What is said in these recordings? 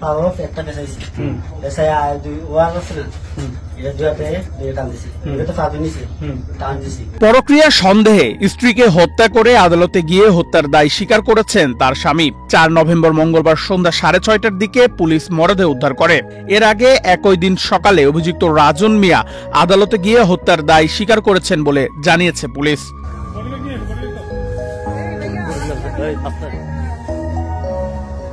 পাবো একটা পেছাইছি পেছাই ওয়াল আছে না এটা দুয়াতে টান দিছি এটা তো পাবি নিছি টান দিছি। পরক্রিয়া সন্দেহে স্ত্রীকে হত্যা করে আদালতে গিয়ে হত্যার দায় স্বীকার করেছেন তার স্বামী। 4 নভেম্বর মঙ্গলবার সন্ধ্যা 6:30টার দিকে পুলিশ মরদেহ উদ্ধার করে। এর আগে একই দিন সকালে অভিযুক্ত রাজন মিয়া আদালতে গিয়ে হত্যার দায় স্বীকার করেছেন বলে জানিয়েছে পুলিশ।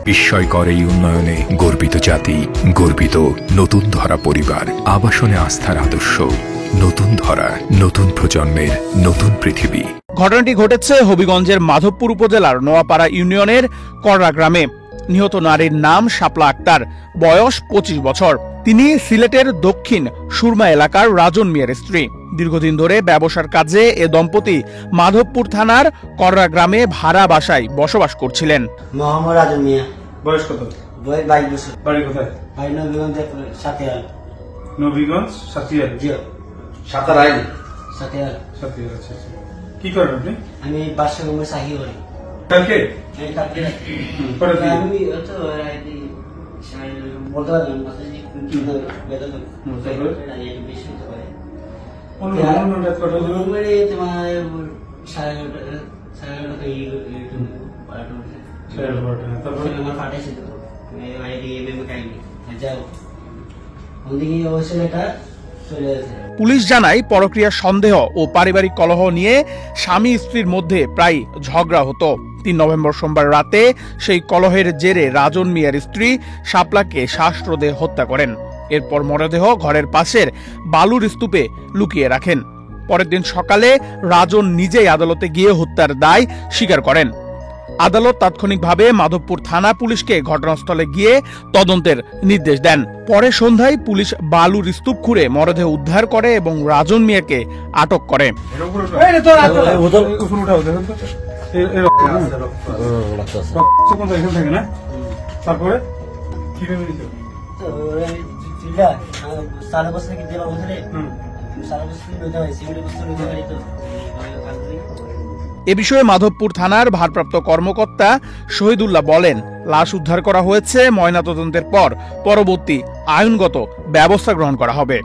বিস্ময়কর এই উন্নয়নে গর্বিত জাতি, গর্বিত নতুন ধরা পরিবার, আবাসনে আস্থার আদর্শ, নতুন ধরা, নতুন প্রজন্মের নতুন পৃথিবী। ঘটনাটি ঘটেছে হবিগঞ্জের মাধবপুর উপজেলার নোয়াপাড়া ইউনিয়নের কররা গ্রামে। নিহত নারীর নাম শাপলা আক্তার, বয়স 25 বছর। তিনি সিলেটের দক্ষিণ সুরমা এলাকার রাজন মিয়ার স্ত্রী। দীর্ঘদিন ধরে ব্যবসার কাজে এ দম্পতি মাধবপুর থানার কররা গ্রামে ভাড়া বাসায় বসবাস করছিলেন। মোহাম্মদ রাজন মিয়া, বয়স কত? বয়স 22 বছর। বাড়ি কোথায়? ভাই নবীগঞ্জের সাতিয়াল। নবীগঞ্জ সাতিয়াল। জি সাতারাইল সাতিয়াল। সাতিয়াল। আচ্ছা আচ্ছা। কি করেন আপনি? আমি বাসা রুমে সাহি করি। কালকে এই কালকে পরে কি? আমি তো বলতে পারলাম না যে কি বেতন বেশি হতে পারে। অনুমানটা কত? অনুমানে তোমার 11:30 তারপরে আমার পাঠাইছে তো আইডি এমএম কাইনি যাও ওদিকে অবশ্যই এটা চলে আসে। পুলিশ জানায় পরক্রিয়া সন্দেহ ও পারিবারিক কলহ নিয়ে স্বামী স্ত্রীর মধ্যে প্রায় ঝগড়া হতো। 3 নভেম্বর সোমবার রাতে সেই কলহের জেরে রাজন মিয়ার স্ত্রী শাপলাকে শ্বাসরোধে হত্যা করেন। এরপর মরদেহ ঘরের পাশের বালুর স্তূপে লুকিয়ে রাখেন। পরের দিন সকালে রাজন নিজেই আদালতে গিয়ে হত্যার দায় স্বীকার করেন। আদালত তাৎক্ষণিকভাবে মাধবপুর থানা পুলিশকে ঘটনাস্থলে গিয়ে তদন্তের নির্দেশ দেন। পরে সন্ধ্যায় পুলিশ বালুর স্তূপ খুঁড়ে মরদেহ উদ্ধার করে এবং রাজন মিয়াকে আটক করে। তারপরে সারা বছর কি দেওয়া বছরে সারা বছর নিতে হয় সিভিল বছর নিতে পারি তো এ বিষয়ে মাধবপুর থানার ভারপ্রাপ্ত কর্মকর্তা শহীদুল্লাহ বলেন, লাশ উদ্ধার করা হয়েছে। ময়নাতদন্তের পর পরবর্তী আইনগত ব্যবস্থা গ্রহণ করা হবে।